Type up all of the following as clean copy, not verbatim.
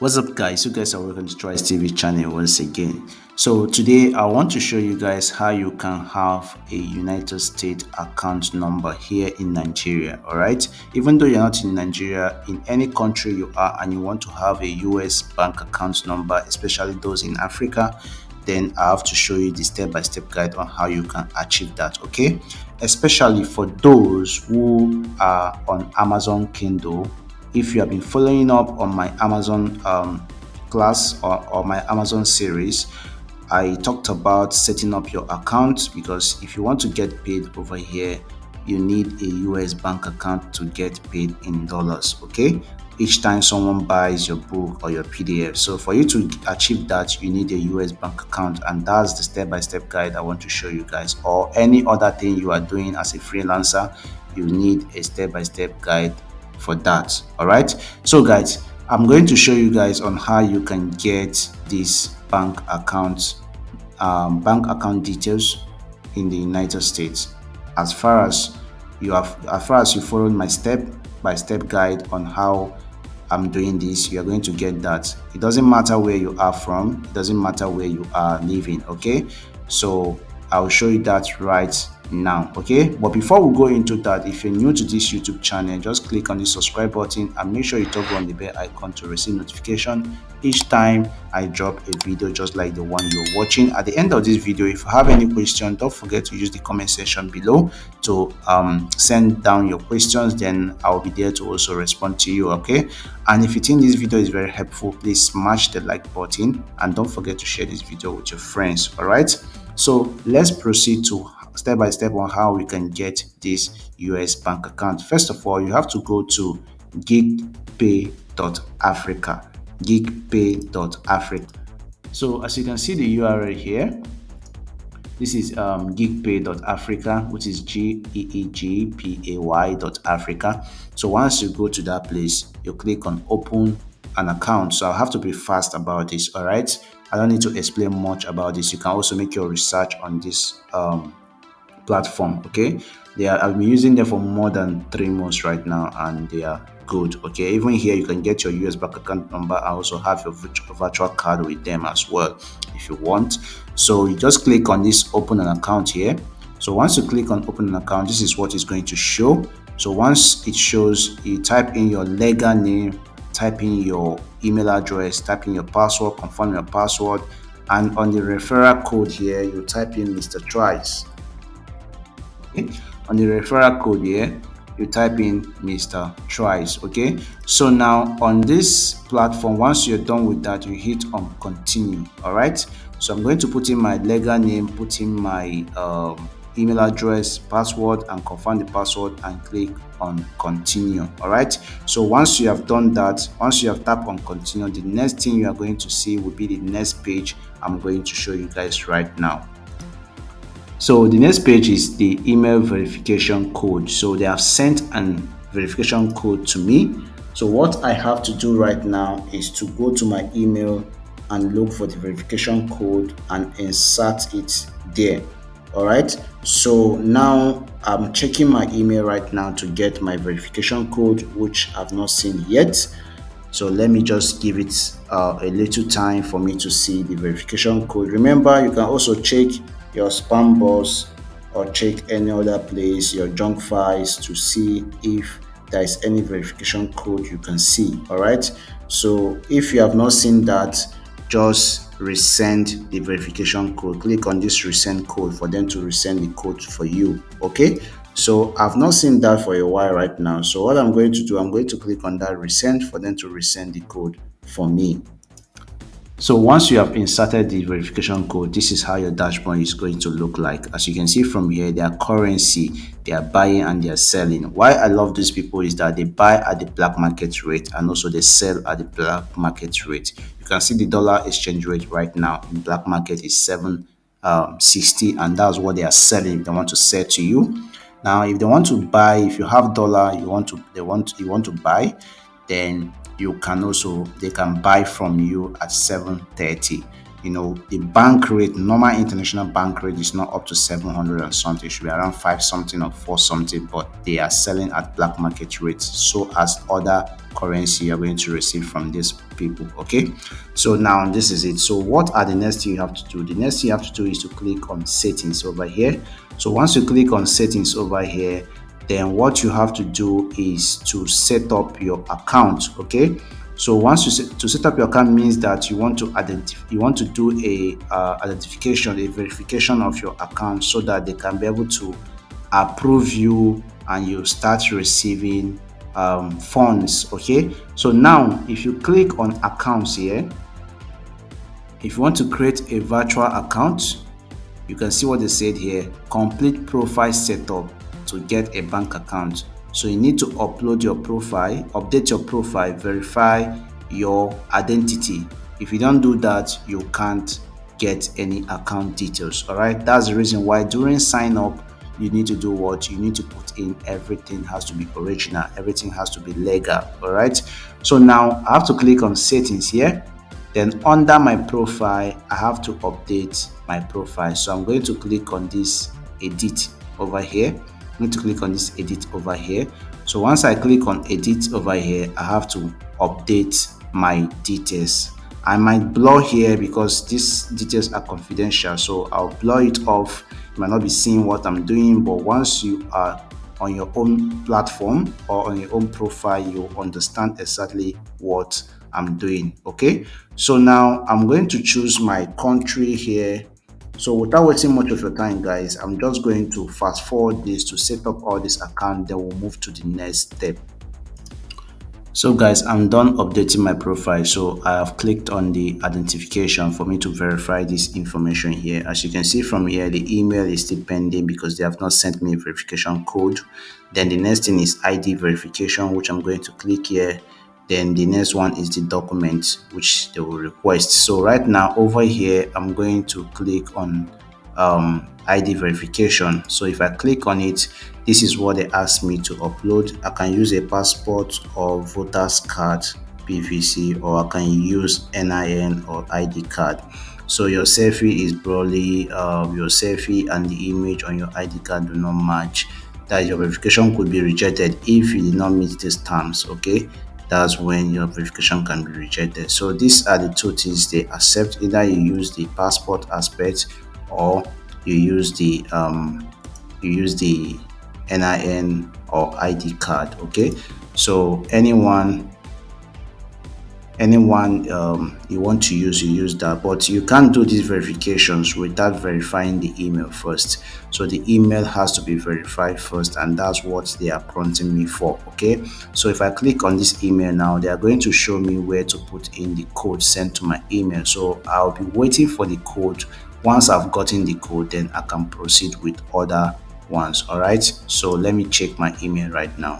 What's up, guys? You guys are welcome to 𝗠𝗲𝗱𝗶 TV channel once again. So today I want to show you guys how you can have a United States account number here in Nigeria. All right, even though you're not in Nigeria, in any country you are and you want to have a US bank account number, especially those in Africa, then I have to show you the step-by-step guide on how you can achieve that. Okay, especially for those who are on Amazon Kindle. If you have been following up on my Amazon class or my Amazon series, I talked about setting up your account, because if you want to get paid over here, you need a US bank account to get paid in dollars. Okay, each time someone buys your book or your PDF. So for you to achieve that, you need a US bank account, and that's the step-by-step guide I want to show you guys. Or any other thing you are doing as a freelancer, you need a step-by-step guide for that. All right, so guys, I'm going to show you guys on how you can get this bank account details in the United States. As far as you followed my step-by-step guide on how I'm doing this, you are going to get that. It doesn't matter where you are from, it doesn't matter where you are living. Okay, so I'll show you that right now. Okay, but before we go into that, if you're new to this YouTube channel, just click on the subscribe button and make sure you toggle on the bell icon to receive notification each time I drop a video just like the one you're watching. At the end of this video, if you have any question, don't forget to use the comment section below to send down your questions, then I'll be there to also respond to you. Okay, and if you think this video is very helpful, please smash the like button and don't forget to share this video with your friends. All right, so let's proceed to step by step on how we can get this US bank account. First of all, you have to go to gigpay.africa. gigpay.africa. So as you can see the URL here, this is gigpay.africa, which is GEEGPAY.africa. So once you go to that place, you click on open an account. So I have to be fast about this. All right, I don't need to explain much about this. You can also make your research on this platform. Okay, I've been using them for more than 3 months right now, and they are good. Okay, even here you can get your US bank account number. I also have your virtual card with them as well if you want. So you just click on this open an account here. So once you click on open an account, this is what is going to show. So once it shows, you type in your legal name, type in your email address, type in your password, confirm your password, and on the referral code here, you type in Mr. 𝗠𝗲𝗱𝗶. On the referral code here, you type in Mr. 𝗠𝗲𝗱𝗶. Okay, so now on this platform, once you're done with that, you hit on continue. All right, so I'm going to put in my legal name, put in my email address, password, and confirm the password and click on continue. All right, so once you have done that, once you have tapped on continue, the next thing you are going to see will be the next page I'm going to show you guys right now. So the next page is the email verification code. So they have sent an verification code to me. So what I have to do right now is to go to my email and look for the verification code and insert it there. All right, so now I'm checking my email right now to get my verification code, which I've not seen yet. So let me just give it a little time for me to see the verification code. Remember, you can also check your spam box or check any other place, your junk files, to see if there is any verification code you can see. All right, so if you have not seen that, just resend the verification code. Click on this resend code for them to resend the code for you. Okay, so I've not seen that for a while right now. So what I'm going to do, I'm going to click on that resend for them to resend the code for me. So once you have inserted the verification code, this is how your dashboard is going to look like. As you can see from here, their currency, they are buying and they are selling. Why I love these people is that they buy at the black market rate and also they sell at the black market rate. You can see the dollar exchange rate right now in black market is 7.60, and that's what they are selling. They want to sell to you. Now, if they want to buy, if you have dollar, you want to buy, then you can also, they can buy from you at 7.30. the bank rate, normal international bank rate is not up to 700 and something. It should be around 5 something or 4 something, but they are selling at black market rates, so as other currency you're going to receive from these people. Okay, so now this is it. So what are the next thing you have to do? The next thing you have to do is to click on settings over here. So once you click on settings over here, then what you have to do is to set up your account. Okay, so once to set up your account means that you want to do a identification, a verification of your account, so that they can be able to approve you and you start receiving funds. Okay, so now if you click on accounts here, if you want to create a virtual account, you can see what they said here: complete profile setup to get a bank account. So you need to upload your profile, update your profile, verify your identity. If you don't do that, you can't get any account details. All right, that's the reason why during sign up you need to do what? You need to put in everything has to be original, everything has to be legal. All right, so now I have to click on settings here. Then under my profile, I have to update my profile. So I'm going to click on this edit over here. I'm going to click on this edit over here. So once I click on edit over here, I have to update my details. I might blur here because these details are confidential, so I'll blur it off. You might not be seeing what I'm doing, but once you are on your own platform or on your own profile, you understand exactly what I'm doing. Okay, so now I'm going to choose my country here. So without wasting much of your time, guys, I'm just going to fast forward this to set up all this account, then we'll move to the next step. So guys, I'm done updating my profile. So I have clicked on the identification for me to verify this information here. As you can see from here, the email is still pending because they have not sent me a verification code. Then the next thing is ID verification, which I'm going to click here. Then the next one is the document which they will request. So right now over here, I'm going to click on ID verification. So if I click on it, this is what they asked me to upload. I can use a passport or voter's card, PVC, or I can use NIN or ID card. So your selfie is probably your selfie and the image on your ID card do not match. That your verification could be rejected if you did not meet these terms. Okay, that's when your verification can be rejected. So these are the two things they accept: either you use the passport aspect or you use the NIN or ID card. Okay, so anyone you want to use, you use that, but you can't do these verifications without verifying the email first. So the email has to be verified first, and that's what they are prompting me for. Okay, so if I click on this email now, they are going to show me where to put in the code sent to my email. So I'll be waiting for the code. Once I've gotten the code, then I can proceed with other ones. All right, so let me check my email right now.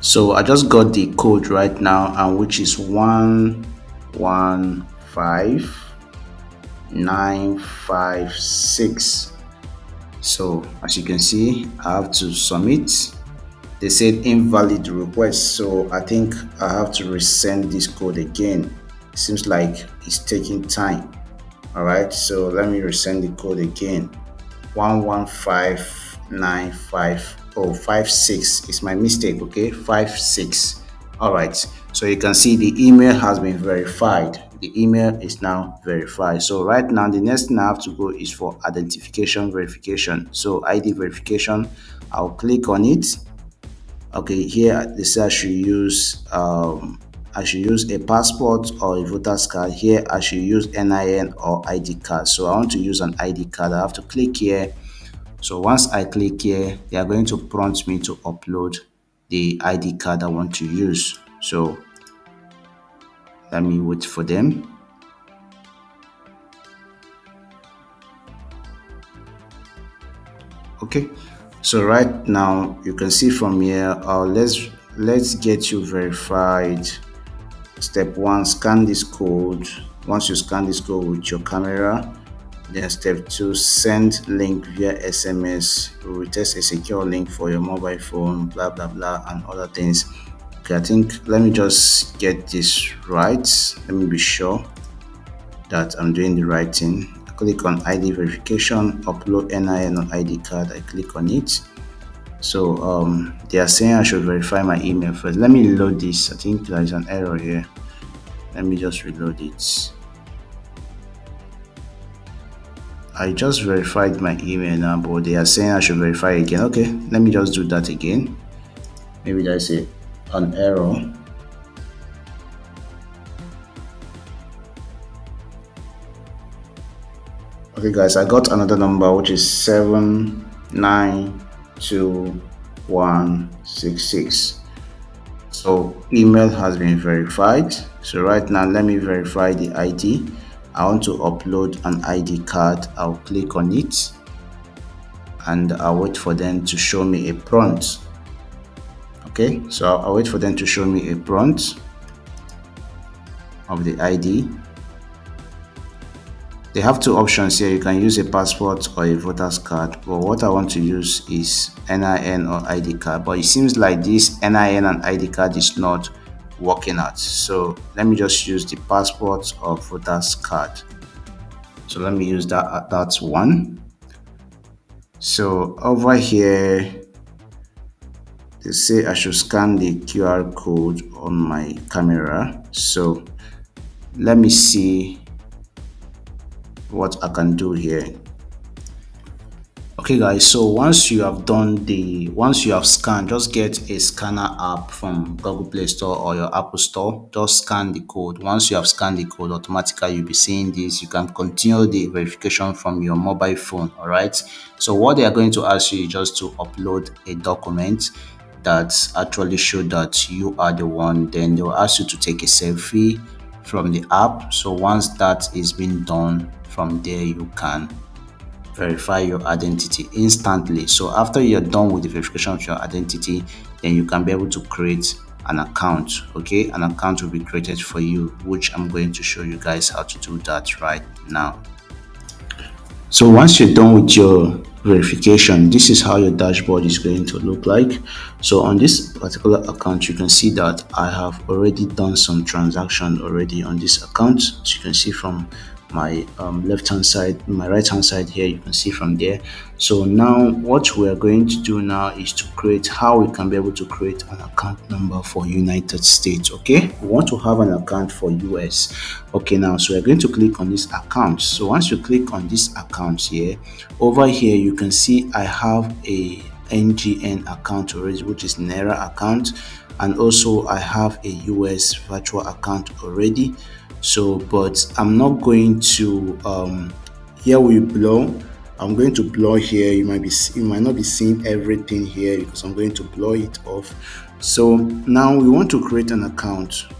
So I just got the code right now, and which is 115956. So as you can see, I have to submit. They said invalid request, so I think I have to resend this code again. It seems like it's taking time. All right, so let me resend the code again. 115956. It's my mistake. Okay, 56. All right, so you can see the email has been verified. The email is now verified. So right now the next thing I have to go is for identification verification. So ID verification, I'll click on it. Okay, here they say I should use a passport or a voter's card. Here I should use NIN or ID card. So I want to use an ID card. I have to click here. So once I click here, they are going to prompt me to upload the ID card I want to use. So let me wait for them. Okay, so right now you can see from here, let's get you verified. Step 1, scan this code. Once you scan this code with your camera, then step 2, send link via SMS. We will test a secure link for your mobile phone, blah blah blah, and other things. Okay, I think let me just get this right. Let me be sure. that I'm doing the right thing. I click on ID verification, upload NIN or ID card. I click on it. So they are saying I should verify my email first. Let me reload this. I think there is an error here. Let me just reload it. I just verified my email now, but they are saying I should verify again. Okay, let me just do that again. Maybe there's an error. Okay guys, I got another number which is 7921166. So email has been verified. So right now let me verify the ID. I want to upload an ID card. I'll click on it and I'll wait for them to show me a prompt. Okay, so I'll wait for them to show me a prompt of the ID. They have two options here. You can use a passport or a voter's card, but what I want to use is NIN or ID card. But it seems like this NIN and ID card is not working out. So let me just use the passport or voter's card. So let me use that. That's one. So over here, they say I should scan the QR code on my camera. So let me see what I can do here. Okay guys, so once you have scanned, just get a scanner app from Google Play Store or your Apple Store. Just scan the code. Once you have scanned the code, automatically you'll be seeing this. You can continue the verification from your mobile phone. All right, so what they are going to ask you is just to upload a document that actually show that you are the one. Then they will ask you to take a selfie from the app. So once that is being done, from there you can verify your identity instantly. So after you're done with the verification of your identity, then you can be able to create an account. Okay, an account will be created for you, which I'm going to show you guys how to do that right now. So once you're done with your verification, this is how your dashboard is going to look like. So on this particular account, you can see that I have already done some transaction already on this account. So you can see from my left hand side, my right hand side here, you can see from there. So now what we are going to do now is to create how we can be able to create an account number for United States. Okay, we want to have an account for US. Okay, now so we're going to click on this account. So once you click on this account here, over here you can see I have a NGN account already, which is Naira account, and also I have a US virtual account already. So but I'm not going to here we blur. I'm going to blur here. You might not be seeing everything here because I'm going to blur it off. So now we want to create an account. So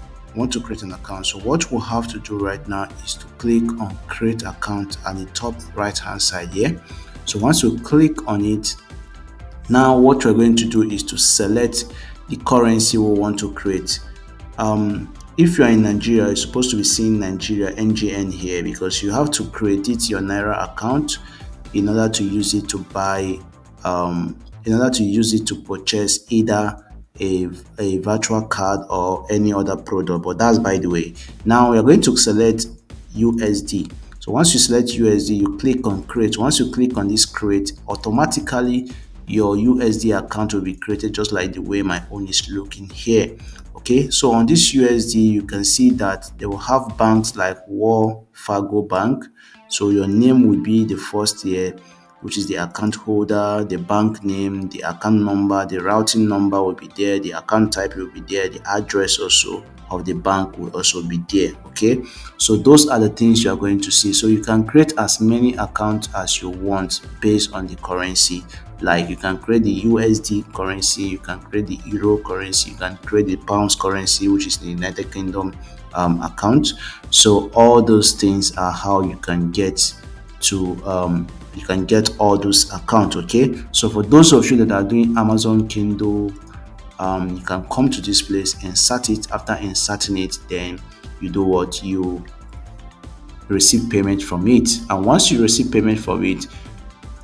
what we'll have to do right now is to click on create account at the top right hand side here. So once you click on it, now what we're going to do is to select the currency we want to create. If you are in Nigeria, you're supposed to be seeing Nigeria NGN here because you have to credit your Naira account in order to use it to buy, in order to use it to purchase either a virtual card or any other product. But that's by the way. Now we are going to select USD. So once you select USD, you click on create. Once you click on this create, automatically your USD account will be created just like the way my own is looking here. Okay, so on this USD, you can see that they will have banks like 𝗦𝗶𝗶𝗶 Bank. So your name will be the first here, which is the account holder, the bank name, the account number, the routing number will be there, the account type will be there, the address also of the bank will also be there. Okay, so those are the things you are going to see. So you can create as many accounts as you want based on the currency. Like you can create the USD currency, you can create the Euro currency, you can create the pounds currency, which is the United Kingdom account. So all those things are how you can get to all those accounts. Okay, so for those of you that are doing Amazon Kindle, you can come to this place, insert it. After inserting it, then you do what, you receive payment from it. And once you receive payment from it,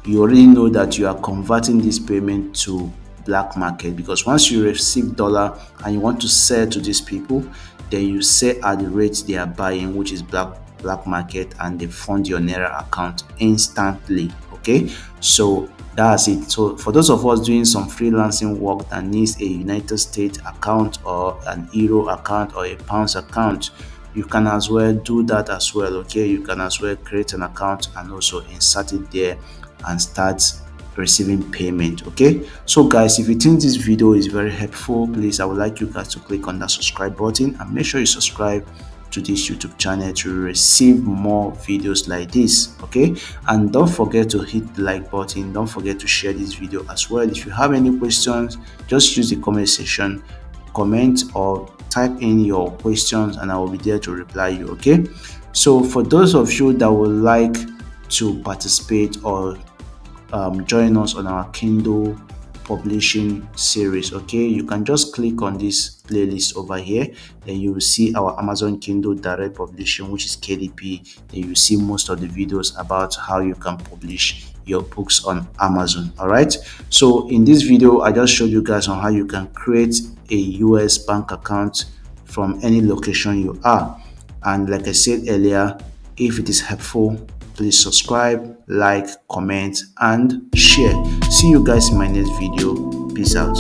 you already know that you are converting this payment to black market, because once you receive dollar and you want to sell to these people, then you sell at the rate they are buying, which is black black market and they fund your Naira account instantly. Okay, so that's it. So for those of us doing some freelancing work that needs a United States account or an Euro account or a pounds account, you can as well do that as well. Okay, you can as well create an account and also insert it there and start receiving payment. Okay, so guys, if you think this video is very helpful, please, I would like you guys to click on that subscribe button and make sure you subscribe to this YouTube channel to receive more videos like this. Okay, and don't forget to hit the like button. Don't forget to share this video as well. If you have any questions, just use the comment section, comment or type in your questions and I will be there to reply you. Okay, so for those of you that would like to participate or join us on our Kindle publishing series, okay, you can just click on this playlist over here, then you will see our Amazon Kindle direct publishing, which is KDP. Then you see most of the videos about how you can publish your books on Amazon. All right, so in this video I just showed you guys on how you can create a US bank account from any location you are. And like I said earlier, if it is helpful, please subscribe, like, comment and share. See you guys in my next video. Peace out.